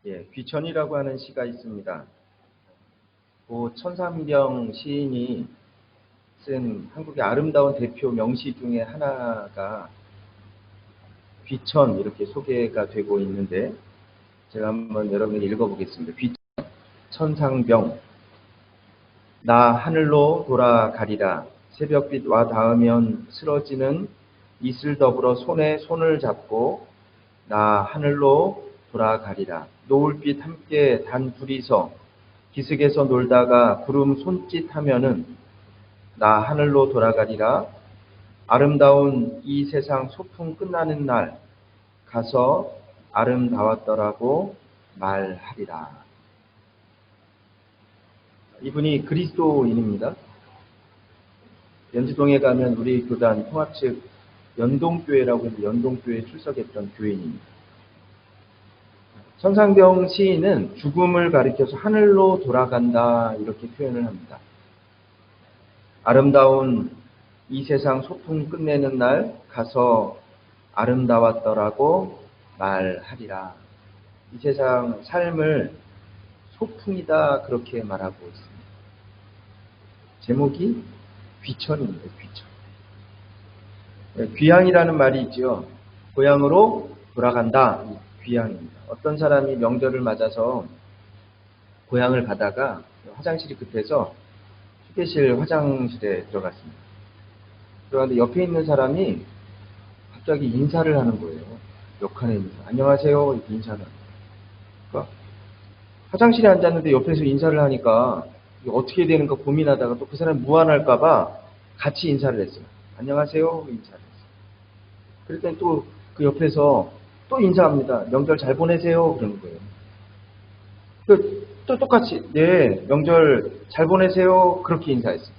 예, 귀천이라고 하는 시가 있습니다. 고 천상병 시인이 쓴 한국의 아름다운 대표 명시 중에 하나가 귀천 이렇게 소개가 되고 있는데 제가 한번 여러분에게 읽어보겠습니다. 귀천 천상병 나 하늘로 돌아가리라 새벽빛 와 닿으면 쓰러지는 이슬 더불어 손에 손을 잡고 나 하늘로 돌아가리라 노을빛 함께 단 둘이서 기슭에서 놀다가 구름 손짓하면은 나 하늘로 돌아가리라 아름다운 이 세상 소풍 끝나는 날 가서 아름다웠더라고 말하리라. 이분이 그리스도인입니다. 연지동에 가면 우리 교단 통합 측 연동교회라고 해서 연동교회에 출석했던 교인입니다. 천상병 시인은 죽음을 가리켜서 하늘로 돌아간다 이렇게 표현을 합니다. 아름다운 이 세상 소풍 끝내는 날 가서 아름다웠더라고 말하리라. 이 세상 삶을 소풍이다 그렇게 말하고 있습니다. 제목이 귀천입니다. 귀천. 귀향이라는 말이 있죠. 고향으로 돌아간다. 귀향입니다. 어떤 사람이 명절을 맞아서 고향을 가다가 화장실이 급해서 휴게실 화장실에 들어갔습니다. 그런데 옆에 있는 사람이 갑자기 인사를 하는 거예요. 역한의 인사. 안녕하세요. 이렇게 인사를 하는 거예요. 화장실에 앉았는데 옆에서 인사를 하니까 어떻게 되는가 고민하다가 또 그 사람이 무안할까봐 같이 인사를 했어요. 안녕하세요. 인사를 했어요. 그랬더니 또 그 옆에서 또 인사합니다. 명절 잘 보내세요. 그러는 거예요. 또 똑같이 네 명절 잘 보내세요. 그렇게 인사했어요.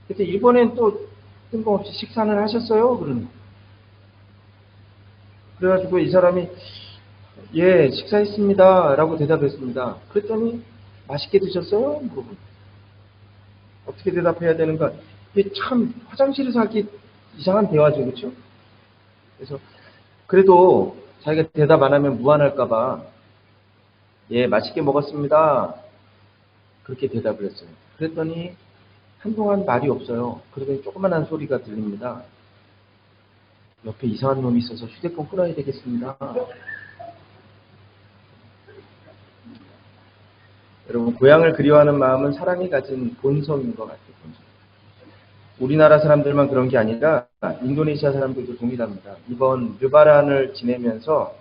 그래서 이번엔 또 뜬금없이 식사는 하셨어요? 그러는 거예요. 그래가지고 이 사람이 예 식사했습니다 라고 대답했습니다. 그랬더니 맛있게 드셨어요? 물어보고 어떻게 대답해야 되는가. 이게 참 화장실에서 하기 이상한 대화죠. 그렇죠? 그래서 그래도 자기가 대답 안 하면 무안할까봐 예 맛있게 먹었습니다 그렇게 대답을 했어요. 그랬더니 한동안 말이 없어요. 그러더니 조그만한 소리가 들립니다. 옆에 이상한 놈이 있어서 휴대폰 끊어야 되겠습니다. 여러분 고향을 그리워하는 마음은 사람이 가진 본성인 것 같아요. 본성. 우리나라 사람들만 그런 게 아니라 인도네시아 사람들도 동일합니다. 이번 르바란을 지내면서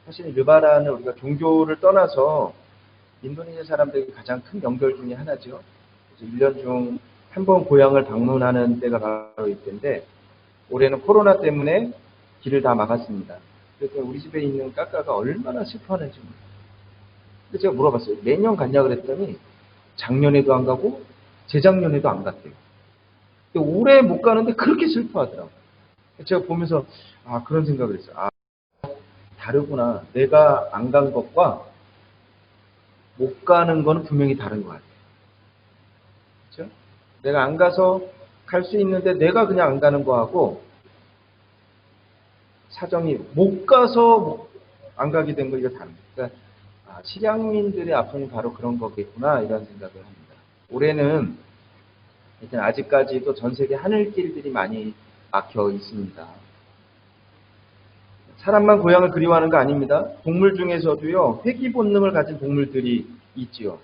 사실 르바란은 우리가 종교를 떠나서 인도네시아 사람들에게 가장 큰 명절 중에 하나죠. 그래서 1년 중 한 번 고향을 방문하는 때가 바로 이때인데 올해는 코로나 때문에 길을 다 막았습니다. 그래서 우리 집에 있는 까까가 얼마나 슬퍼하는지 몰라요. 그래서 제가 물어봤어요. 매년 갔냐 그랬더니 작년에도 안 가고 재작년에도 안 갔대요. 올해 못 가는데 그렇게 슬퍼하더라고요. 제가 보면서 아 그런 생각을 했어요. 아 다르구나. 내가 안 간 것과 못 가는 거는 분명히 다른 것 같아요. 그렇죠? 내가 안 가서 갈 수 있는데 내가 그냥 안 가는 거하고 사정이 못 가서 안 가게 된 거 이거 다릅니다. 그러니까 실향민들의 아픔이 바로 그런 거겠구나 이런 생각을 합니다. 올해는 일단 아직까지도 전 세계 하늘길들이 많이 막혀 있습니다. 사람만 고향을 그리워하는 거 아닙니다. 동물 중에서도요, 회귀 본능을 가진 동물들이 있지요.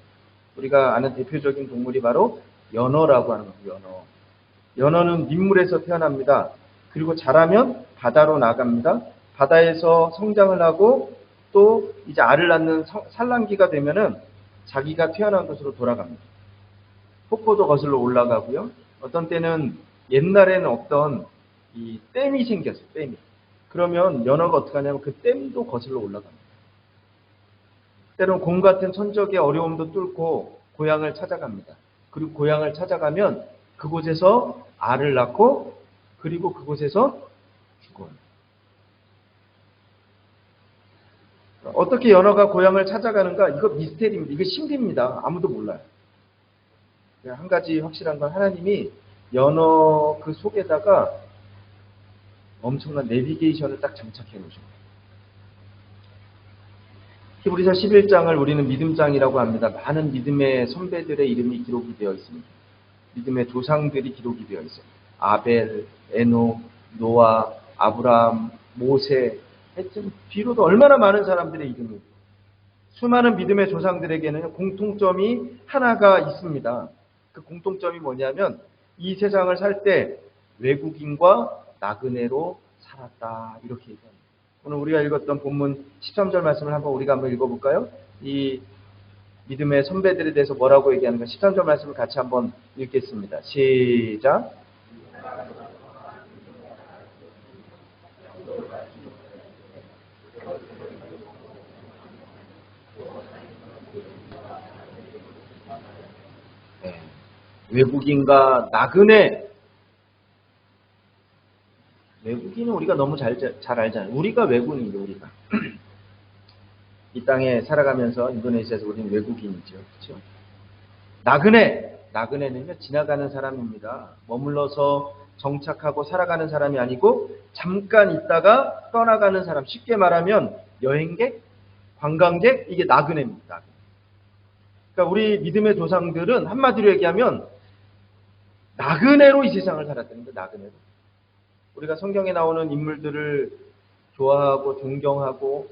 우리가 아는 대표적인 동물이 바로 연어라고 하는 겁니다. 연어는 민물에서 태어납니다. 그리고 자라면 바다로 나갑니다. 바다에서 성장을 하고 또 이제 알을 낳는 산란기가 되면은 자기가 태어난 곳으로 돌아갑니다. 폭포도 거슬러 올라가고요. 어떤 때는 옛날에는 없던 이 댐이 생겼어요. 댐이. 그러면 연어가 어떻게 하냐면 그 댐도 거슬러 올라갑니다. 때론 곰 같은 천적의 어려움도 뚫고 고향을 찾아갑니다. 그리고 고향을 찾아가면 그곳에서 알을 낳고 그리고 그곳에서 죽어요. 어떻게 연어가 고향을 찾아가는가? 이거 미스테리입니다. 이거 신비입니다. 아무도 몰라요. 한 가지 확실한 건 하나님이 연어 그 속에다가 엄청난 내비게이션을 딱 장착해 놓으신 거예요. 히브리서 11장을 우리는 믿음장이라고 합니다. 많은 믿음의 선배들의 이름이 기록이 되어 있습니다. 믿음의 조상들이 기록이 되어 있어요. 아벨, 에녹, 노아, 아브라함, 모세, 하여튼 뒤로도 얼마나 많은 사람들의 이름이, 수많은 믿음의 조상들에게는 공통점이 하나가 있습니다. 그 공통점이 뭐냐면 이 세상을 살 때 외국인과 나그네로 살았다, 이렇게 얘기합니다. 오늘 우리가 읽었던 본문 13절 말씀을 우리가 한번 읽어볼까요? 이 믿음의 선배들에 대해서 뭐라고 얘기하는가, 13절 말씀을 같이 한번 읽겠습니다. 시작. 네. 외국인과 나그네. 외국인은 우리가 너무 잘 알잖아요. 우리가 외국인이죠, 우리가. 이 땅에 살아가면서 인도네시아에서 우리는 외국인이죠. 그렇죠? 나그네는요, 지나가는 사람입니다. 머물러서 정착하고 살아가는 사람이 아니고 잠깐 있다가 떠나가는 사람. 쉽게 말하면 여행객, 관광객, 이게 나그네입니다. 그러니까 우리 믿음의 조상들은 한마디로 얘기하면 나그네로 이 세상을 살았다는 거예요. 나그네로. 우리가 성경에 나오는 인물들을 좋아하고 존경하고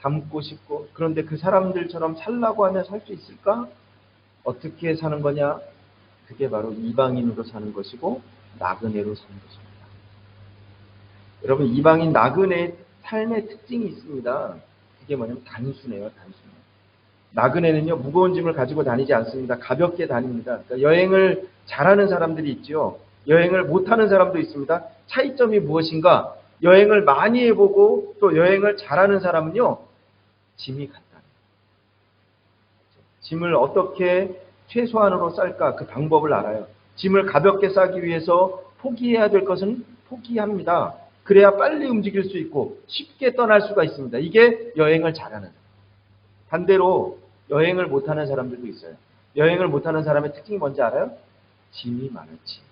닮고 싶고, 그런데 그 사람들처럼 살라고 하면 살 수 있을까? 어떻게 사는 거냐? 그게 바로 이방인으로 사는 것이고 나그네로 사는 것입니다. 여러분, 이방인 나그네의 삶의 특징이 있습니다. 그게 뭐냐면 단순해요. 단순해요. 나그네는요, 무거운 짐을 가지고 다니지 않습니다. 가볍게 다닙니다. 그러니까 여행을 잘하는 사람들이 있죠. 여행을 못하는 사람도 있습니다. 차이점이 무엇인가? 여행을 많이 해보고 또 여행을 잘하는 사람은요, 짐이 간단해요. 짐을 어떻게 최소한으로 쌀까? 그 방법을 알아요. 짐을 가볍게 싸기 위해서 포기해야 될 것은 포기합니다. 그래야 빨리 움직일 수 있고 쉽게 떠날 수가 있습니다. 이게 여행을 잘하는 사람. 반대로 여행을 못하는 사람들도 있어요. 여행을 못하는 사람의 특징이 뭔지 알아요? 짐이 많은 짐.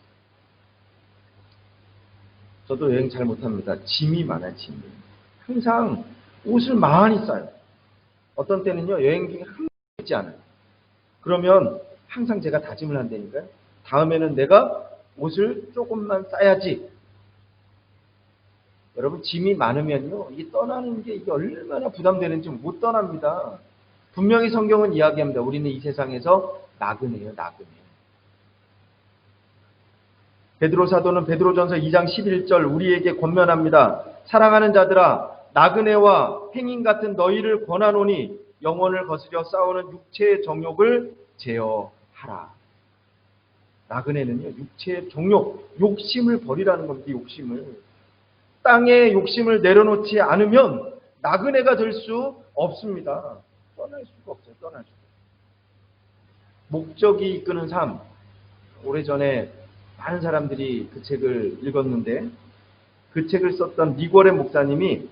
저도 여행 잘 못합니다. 짐이 많아요. 짐이. 항상 옷을 많이 싸요. 어떤 때는요, 여행 중에 한 번도 입지 않아요. 그러면 항상 제가 다짐을 한다니까요. 다음에는 내가 옷을 조금만 싸야지. 여러분, 짐이 많으면요, 이게 떠나는 게 이게 얼마나 부담되는지 못 떠납니다. 분명히 성경은 이야기합니다. 우리는 이 세상에서 나그네예요, 나그네. 베드로 사도는 베드로전서 2장 11절 우리에게 권면합니다. 사랑하는 자들아, 나그네와 행인 같은 너희를 권하노니 영혼을 거스려 싸우는 육체의 정욕을 제어하라. 나그네는요, 육체의 정욕, 욕심을 버리라는 겁니다. 욕심을. 땅의 욕심을 내려놓지 않으면 나그네가 될 수 없습니다. 떠날 수가 없어요. 떠날 수가. 목적이 이끄는 삶. 오래전에 많은 사람들이 그 책을 읽었는데, 그 책을 썼던 니고레 목사님이,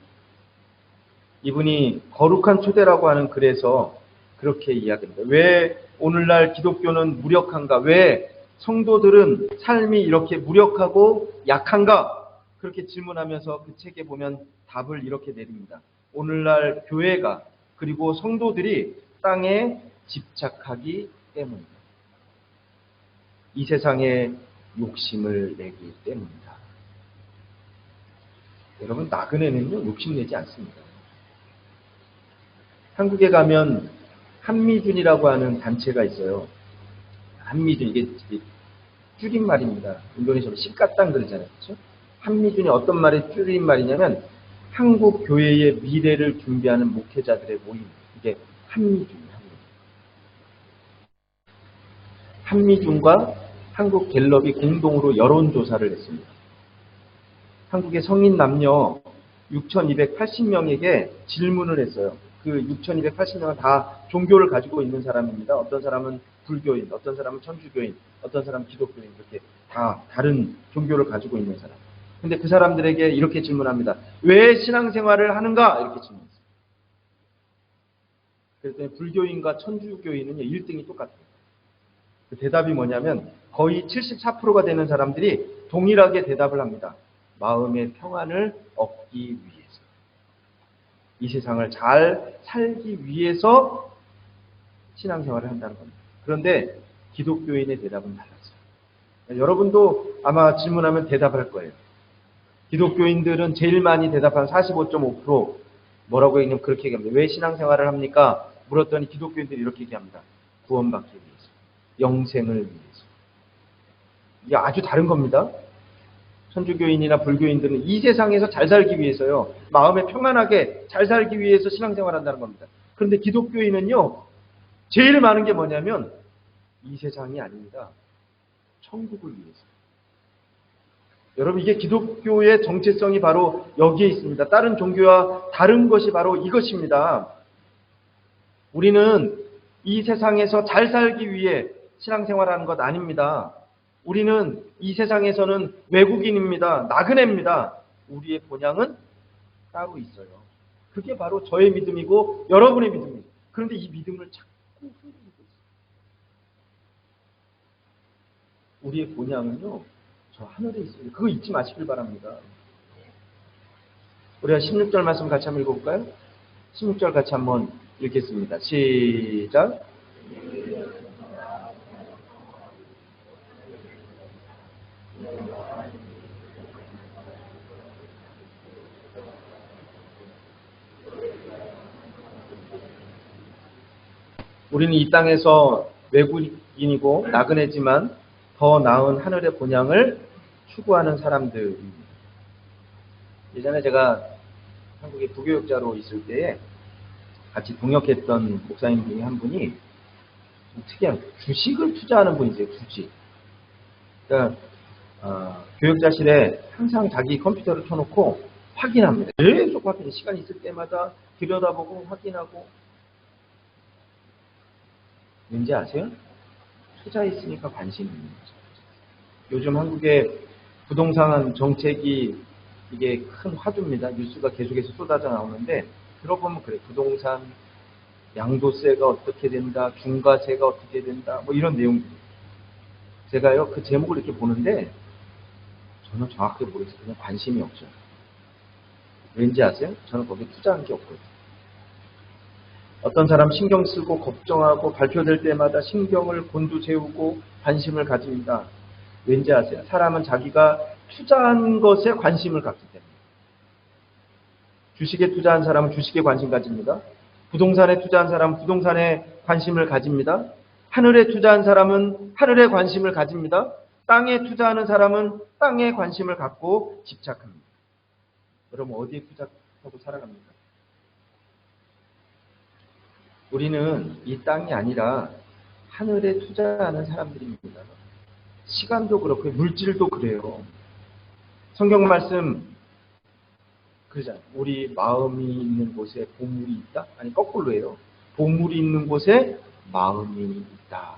이분이 거룩한 초대라고 하는 글에서 그렇게 이야기합니다. 왜 오늘날 기독교는 무력한가? 왜 성도들은 삶이 이렇게 무력하고 약한가? 그렇게 질문하면서 그 책에 보면 답을 이렇게 내립니다. 오늘날 교회가, 그리고 성도들이 땅에 집착하기 때문입니다. 이 세상에 욕심을 내기 때문입니다. 여러분, 나그네는요, 욕심내지 않습니다. 한국에 가면 한미준이라고 하는 단체가 있어요. 한미준, 이게 줄임말입니다. 인도네시아로 시까땅 그러잖아요. 그렇죠? 한미준이 어떤 말의 줄임말이냐면 한국 교회의 미래를 준비하는 목회자들의 모임. 이게 한미준이에요. 한미준과 한국갤럽이 공동으로 여론조사를 했습니다. 한국의 성인 남녀 6,280명에게 질문을 했어요. 그 6,280명은 다 종교를 가지고 있는 사람입니다. 어떤 사람은 불교인, 어떤 사람은 천주교인, 어떤 사람은 기독교인, 이렇게 다 다른 종교를 가지고 있는 사람. 근데 그 사람들에게 이렇게 질문합니다. 왜 신앙생활을 하는가? 이렇게 질문했어요. 그랬더니 불교인과 천주교인은 1등이 똑같아요. 그 대답이 뭐냐면 거의 74%가 되는 사람들이 동일하게 대답을 합니다. 마음의 평안을 얻기 위해서. 이 세상을 잘 살기 위해서 신앙생활을 한다는 겁니다. 그런데 기독교인의 대답은 달랐어요. 여러분도 아마 질문하면 대답할 거예요. 기독교인들은 제일 많이 대답한 45.5% 뭐라고 얘기하면 그렇게 얘기합니다. 왜 신앙생활을 합니까? 물었더니 기독교인들이 이렇게 얘기합니다. 구원받기 위해서. 영생을 위해서. 이게 아주 다른 겁니다. 천주교인이나 불교인들은 이 세상에서 잘 살기 위해서요. 마음에 평안하게 잘 살기 위해서 신앙생활을 한다는 겁니다. 그런데 기독교인은요. 제일 많은 게 뭐냐면 이 세상이 아닙니다. 천국을 위해서. 여러분 이게 기독교의 정체성이 바로 여기에 있습니다. 다른 종교와 다른 것이 바로 이것입니다. 우리는 이 세상에서 잘 살기 위해 신앙생활하는 것 아닙니다. 우리는 이 세상에서는 외국인입니다. 나그네입니다. 우리의 본향은 따로 있어요. 그게 바로 저의 믿음이고 여러분의 믿음입니다. 그런데 이 믿음을 자꾸 흔들리고 있어요. 우리의 본향은요. 저 하늘에 있습니다. 그거 잊지 마시길 바랍니다. 우리가 16절 말씀 같이 한번 읽어볼까요? 16절 같이 한번 읽겠습니다. 시작. 우리는 이 땅에서 외국인이고 나그네지만 더 나은 하늘의 본향을 추구하는 사람들입니다. 예전에 제가 한국의 부교육자로 있을 때에 같이 동역했던 목사님 중에 한 분이 좀 특이한 주식을 투자하는 분이세요. 주식. 그러니까 교육자실에 항상 자기 컴퓨터를 켜놓고 확인합니다. 계속 확인. 시간 있을 때마다 들여다보고 확인하고. 왠지 아세요? 투자했으니까 관심이 있는 거죠. 요즘 한국의 부동산 정책이 이게 큰 화두입니다. 뉴스가 계속해서 쏟아져 나오는데 들어보면 그래. 부동산 양도세가 어떻게 된다, 중과세가 어떻게 된다, 뭐 이런 내용들. 제가요 그 제목을 이렇게 보는데 저는 정확하게 모르겠어요. 그냥 관심이 없죠. 왠지 아세요? 저는 거기에 투자한 게 없거든요. 어떤 사람 신경 쓰고 걱정하고 발표될 때마다 신경을 곤두세우고 관심을 가집니다. 왠지 아세요? 사람은 자기가 투자한 것에 관심을 갖기 때문에. 주식에 투자한 사람은 주식에 관심 가집니다. 부동산에 투자한 사람은 부동산에 관심을 가집니다. 하늘에 투자한 사람은 하늘에 관심을 가집니다. 땅에 투자하는 사람은 땅에 관심을 갖고 집착합니다. 여러분 어디에 투자하고 살아갑니까? 우리는 이 땅이 아니라 하늘에 투자하는 사람들입니다. 시간도 그렇고 물질도 그래요. 성경 말씀 그러잖아요. 우리 마음이 있는 곳에 보물이 있다? 아니 거꾸로예요. 보물이 있는 곳에 마음이 있다.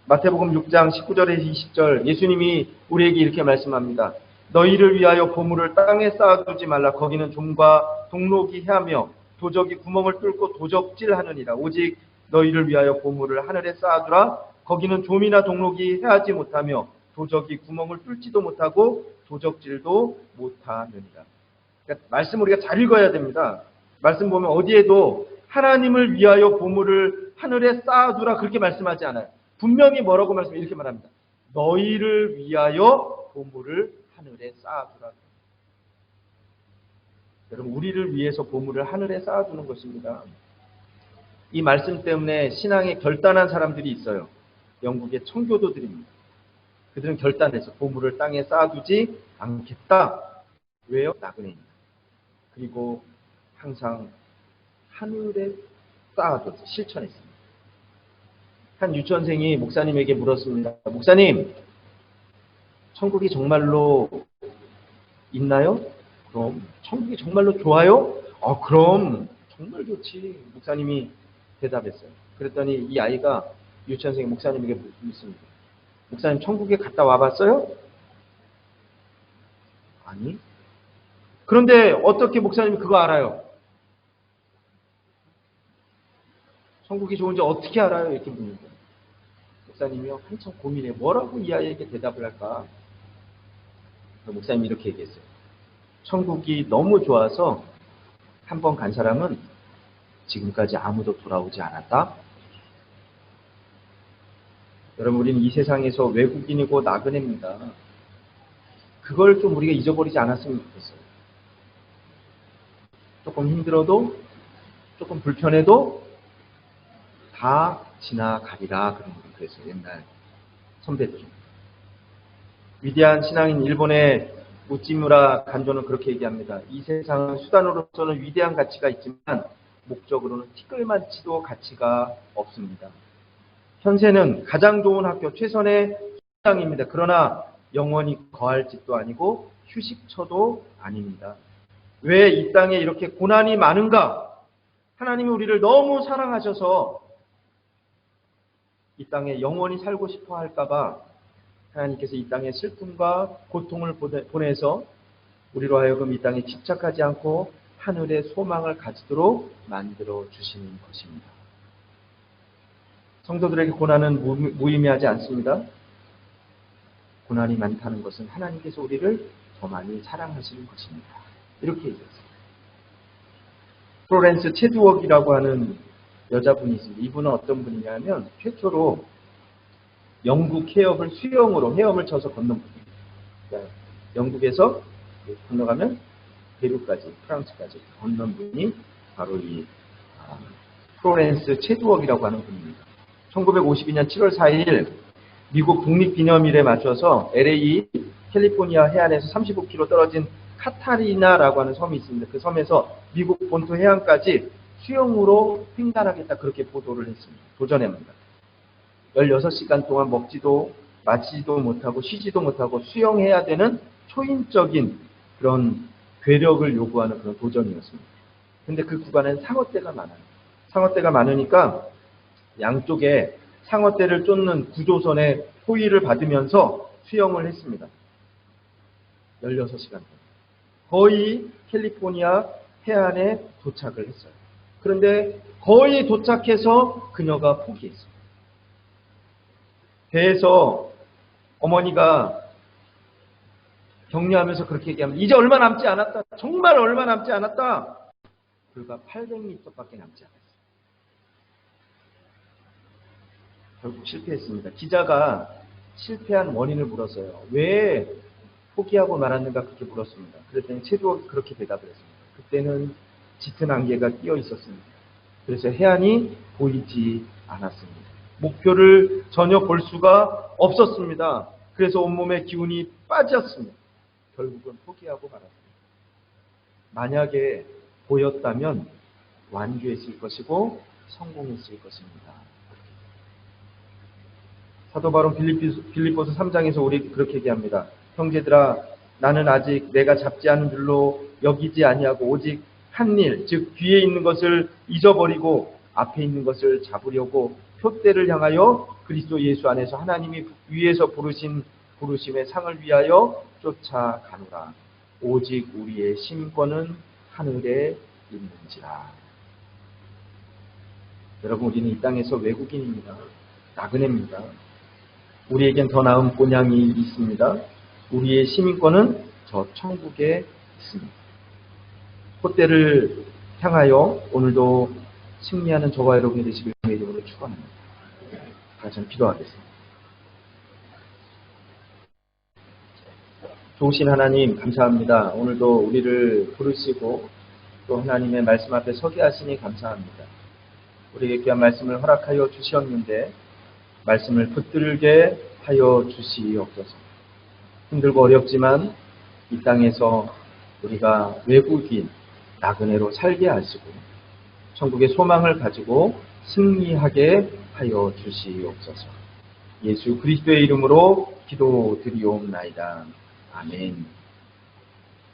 마태복음 6장 19절에서 20절 예수님이 우리에게 이렇게 말씀합니다. 너희를 위하여 보물을 땅에 쌓아두지 말라. 거기는 좀과 동록이 해하며 도적이 구멍을 뚫고 도적질하느니라. 오직 너희를 위하여 보물을 하늘에 쌓아두라. 거기는 좀이나 동록이 해하지 못하며 도적이 구멍을 뚫지도 못하고 도적질도 못하느니라. 그러니까 말씀 우리가 잘 읽어야 됩니다. 말씀 보면 어디에도 하나님을 위하여 보물을 하늘에 쌓아두라 그렇게 말씀하지 않아요. 분명히 뭐라고 말씀해 이렇게 말합니다. 너희를 위하여 보물을 하늘에 쌓아두라. 여러분 우리를 위해서 보물을 하늘에 쌓아두는 것입니다. 이 말씀 때문에 신앙에 결단한 사람들이 있어요. 영국의 청교도들입니다. 그들은 결단해서 보물을 땅에 쌓아두지 않겠다. 왜요? 나그네입니다. 그리고 항상 하늘에 쌓아둬서 실천했습니다. 한 유치원생이 목사님에게 물었습니다. 목사님, 천국이 정말로 있나요? 그럼 천국이 정말로 좋아요? 그럼 정말 좋지. 목사님이 대답했어요. 그랬더니 이 아이가 유치원생이 목사님에게 묻습니다. 목사님 천국에 갔다 와봤어요? 아니. 그런데 어떻게 목사님이 그거 알아요? 천국이 좋은지 어떻게 알아요? 이렇게 묻는다. 목사님이요 한참 고민해. 뭐라고 이 아이에게 대답을 할까? 목사님이 이렇게 얘기했어요. 천국이 너무 좋아서 한 번 간 사람은 지금까지 아무도 돌아오지 않았다. 여러분, 우리는 이 세상에서 외국인이고 나그네입니다. 그걸 좀 우리가 잊어버리지 않았으면 좋겠어요. 조금 힘들어도, 조금 불편해도 다 지나가리라. 그런 분 그랬어요. 옛날 선배들이. 위대한 신앙인 일본의 우찌무라 간조는 그렇게 얘기합니다. 이 세상은 수단으로서는 위대한 가치가 있지만 목적으로는 티끌만치도 가치가 없습니다. 현세는 가장 좋은 학교, 최선의 수당입니다. 그러나 영원히 거할 집도 아니고 휴식처도 아닙니다. 왜 이 땅에 이렇게 고난이 많은가? 하나님이 우리를 너무 사랑하셔서 이 땅에 영원히 살고 싶어 할까봐 하나님께서 이 땅에 슬픔과 고통을 보내서 우리로 하여금 이 땅에 집착하지 않고 하늘의 소망을 가지도록 만들어 주시는 것입니다. 성도들에게 고난은 무의미하지 않습니다. 고난이 많다는 것은 하나님께서 우리를 더 많이 사랑하시는 것입니다. 이렇게 얘기했습니다. 플로렌스 체드웍이라고 하는 여자분이 있습니다. 이분은 어떤 분이냐면 최초로 영국 해협을 수영으로 헤엄을 쳐서 건넌 분입니다. 그러니까 영국에서 건너가면 대륙까지, 프랑스까지 건넌 분이 바로 이 플로렌스 체드웍이라고 하는 분입니다. 1952년 7월 4일 미국 국립기념일에 맞춰서 LA 캘리포니아 해안에서 35km 떨어진 카타리나라고 하는 섬이 있습니다. 그 섬에서 미국 본토 해안까지 수영으로 횡단하겠다, 그렇게 보도를 했습니다. 도전합니다. 16시간 동안 먹지도 마시지도 못하고 쉬지도 못하고 수영해야 되는 초인적인 그런 괴력을 요구하는 그런 도전이었습니다. 근데 그 구간엔 상어떼가 많아요. 상어떼가 많으니까 양쪽에 상어떼를 쫓는 구조선의 호위를 받으면서 수영을 했습니다. 16시간 동안. 거의 캘리포니아 해안에 도착을 했어요. 그런데 거의 도착해서 그녀가 포기했어요. 배에서 어머니가 격려하면서 그렇게 얘기합니다. 이제 얼마 남지 않았다. 정말 얼마 남지 않았다. 불과 800m밖에 남지 않았어요. 결국 실패했습니다. 기자가 실패한 원인을 물었어요. 왜 포기하고 말았는가 그렇게 물었습니다. 그랬더니 체드웍이 그렇게 대답을 했습니다. 그때는 짙은 안개가 끼어 있었습니다. 그래서 해안이 보이지 않았습니다. 목표를 전혀 볼 수가 없었습니다. 그래서 온몸에 기운이 빠졌습니다. 결국은 포기하고 말았습니다. 만약에 보였다면 완주했을 것이고 성공했을 것입니다. 사도 바울 빌립보서 3장에서 우리 그렇게 얘기합니다. 형제들아, 나는 아직 내가 잡지 않은 줄로 여기지 아니하고 오직 한 일, 즉 뒤에 있는 것을 잊어버리고 앞에 있는 것을 잡으려고 표대를 향하여 그리스도 예수 안에서 하나님이 위에서 부르신 부르심의 상을 위하여 쫓아가노라. 오직 우리의 심권은 하늘에 있는지라. 여러분, 우리는 이 땅에서 외국인입니다. 나그네입니다. 우리에겐 더 나은 본향이 있습니다. 우리의 시민권은 저 천국에 있습니다. 콧대를 향하여 오늘도 승리하는 저와 여러분이 되시길 주의 이름으로 축원합니다. 다시 한번 기도하겠습니다. 좋으신 하나님 감사합니다. 오늘도 우리를 부르시고 또 하나님의 말씀 앞에 서게 하시니 감사합니다. 우리에게 귀한 말씀을 허락하여 주시었는데 말씀을 붙들게 하여 주시옵소서. 힘들고 어렵지만 이 땅에서 우리가 외국인, 나그네로 살게 하시고 천국의 소망을 가지고 승리하게 하여 주시옵소서. 예수 그리스도의 이름으로 기도드리옵나이다. 아멘.